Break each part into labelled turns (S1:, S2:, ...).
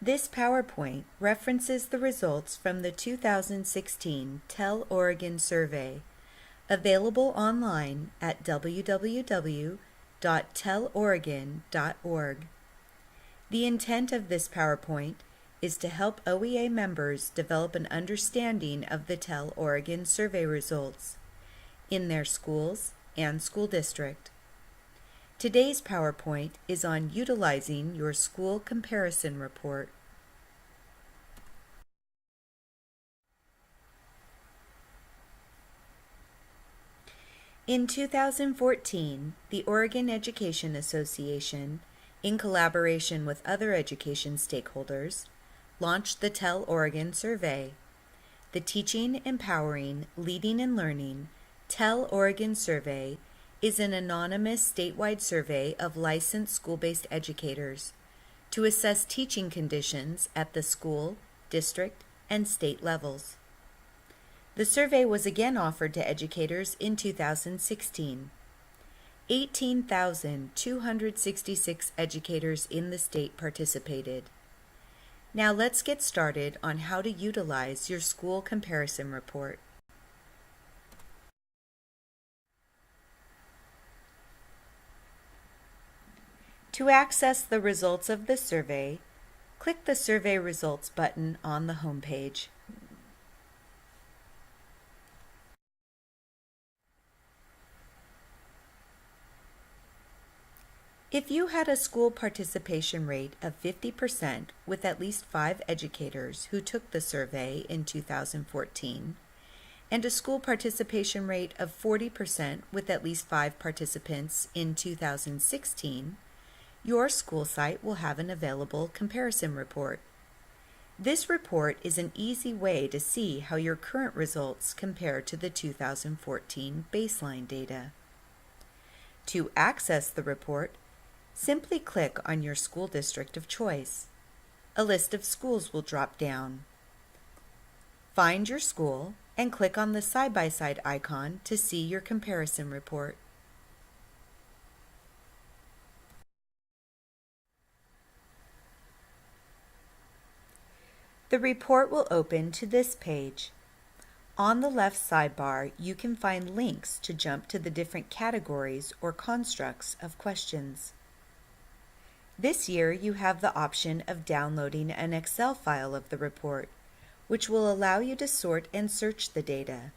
S1: This PowerPoint references the results from the 2016 Tell Oregon survey, available online at www.telloregon.org. The intent of this PowerPoint is to help OEA members develop an understanding of the Tell Oregon survey results in their schools and school district. Today's PowerPoint is on utilizing your school comparison report. In 2014, the Oregon Education Association, in collaboration with other education stakeholders, launched the Tell Oregon survey. The Teaching, Empowering, Leading, and Learning Tell Oregon survey is an anonymous statewide survey of licensed school-based educators to assess teaching conditions at the school, district, and state levels. The survey was again offered to educators in 2016. 18,266 educators in the state participated. Now let's get started on how to utilize your school comparison report. To access the results of the survey, click the Survey Results button on the home page. If you had a school participation rate of 50% with at least 5 educators who took the survey in 2014, and a school participation rate of 40% with at least 5 participants in 2016, your school site will have an available comparison report. This report is an easy way to see how your current results compare to the 2014 baseline data. To access the report, simply click on your school district of choice. A list of schools will drop down. Find your school and click on the side-by-side icon to see your comparison report. The report will open to this page. On the left sidebar, you can find links to jump to the different categories or constructs of questions. This year, you have the option of downloading an Excel file of the report, which will allow you to sort and search the data,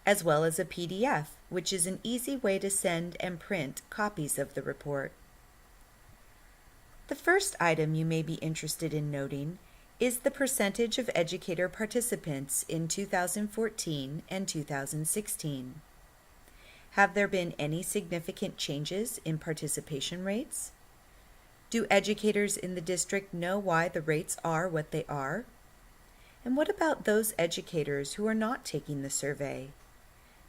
S1: as well as a PDF, which is an easy way to send and print copies of the report. The first item you may be interested in noting is the percentage of educator participants in 2014 and 2016. Have there been any significant changes in participation rates? Do educators in the district know why the rates are what they are? And what about those educators who are not taking the survey?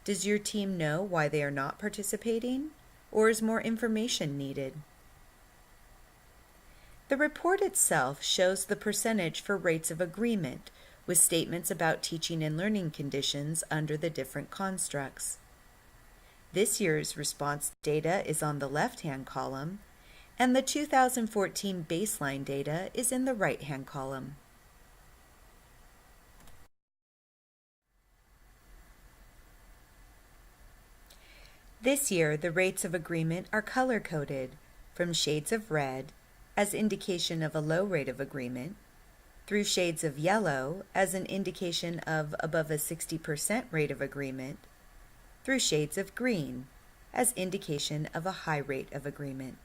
S1: Does your team know why they are not participating, or is more information needed? The report itself shows the percentage for rates of agreement with statements about teaching and learning conditions under the different constructs. This year's response data is on the left-hand column, and the 2014 baseline data is in the right-hand column. This year, the rates of agreement are color-coded from shades of red as indication of a low rate of agreement, through shades of yellow as an indication of above a 60% rate of agreement, through shades of green as indication of a high rate of agreement.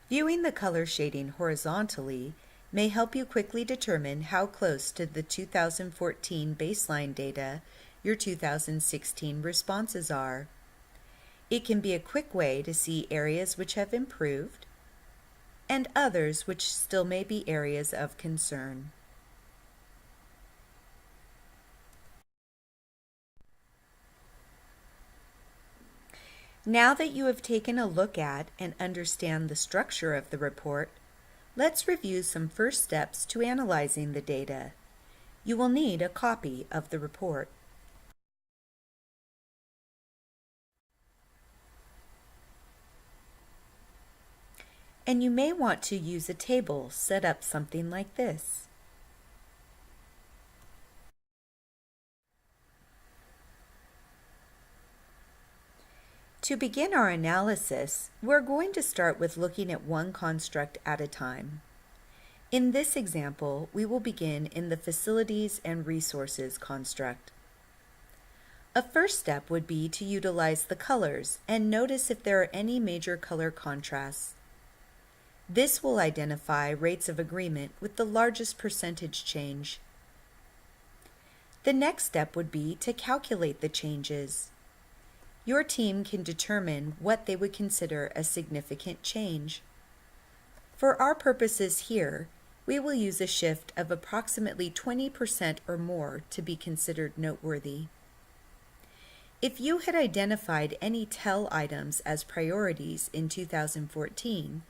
S1: Viewing the color shading horizontally may help you quickly determine how close to the 2014 baseline data your 2016 responses are. It can be a quick way to see areas which have improved and others which still may be areas of concern. Now that you have taken a look at and understand the structure of the report, let's review some first steps to analyzing the data. You will need a copy of the report. And you may want to use a table set up something like this. To begin our analysis, we're going to start with looking at one construct at a time. In this example, we will begin in the Facilities and Resources construct. A first step would be to utilize the colors and notice if there are any major color contrasts. This will identify rates of agreement with the largest percentage change. The next step would be to calculate the changes. Your team can determine what they would consider a significant change. For our purposes here, we will use a shift of approximately 20% or more to be considered noteworthy. If you had identified any TEL items as priorities in 2014,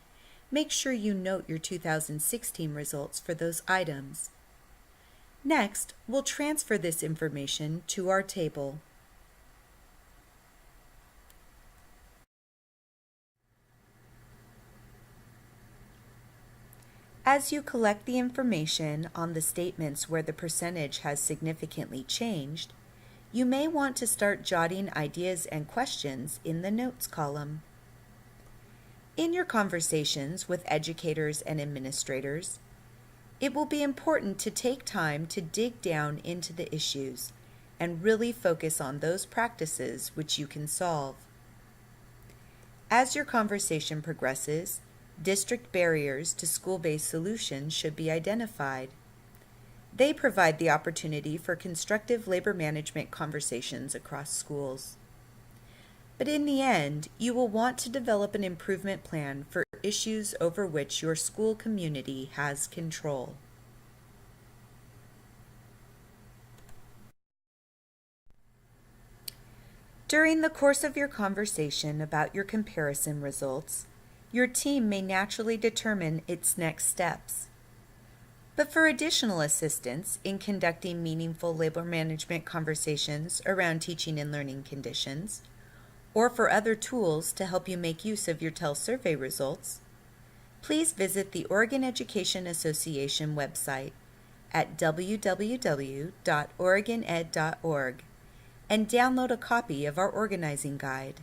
S1: make sure you note your 2016 results for those items. Next, we'll transfer this information to our table. As you collect the information on the statements where the percentage has significantly changed, you may want to start jotting ideas and questions in the notes column. In your conversations with educators and administrators, it will be important to take time to dig down into the issues and really focus on those practices which you can solve. As your conversation progresses, district barriers to school-based solutions should be identified. They provide the opportunity for constructive labor management conversations across schools. But in the end, you will want to develop an improvement plan for issues over which your school community has control. During the course of your conversation about your comparison results, your team may naturally determine its next steps. But for additional assistance in conducting meaningful labor management conversations around teaching and learning conditions, or for other tools to help you make use of your TEL survey results, please visit the Oregon Education Association website at www.oregoned.org and download a copy of our organizing guide.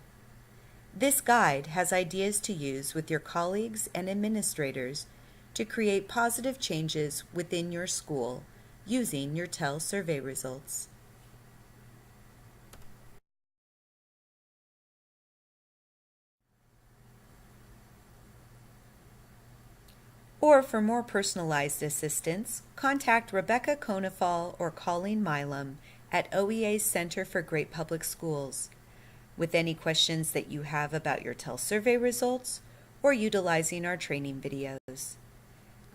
S1: This guide has ideas to use with your colleagues and administrators to create positive changes within your school using your TEL survey results. Or for more personalized assistance, contact Rebecca Konefal or Colleen Milam at OEA's Center for Great Public Schools with any questions that you have about your TEL survey results or utilizing our training videos.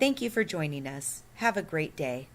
S1: Thank you for joining us. Have a great day.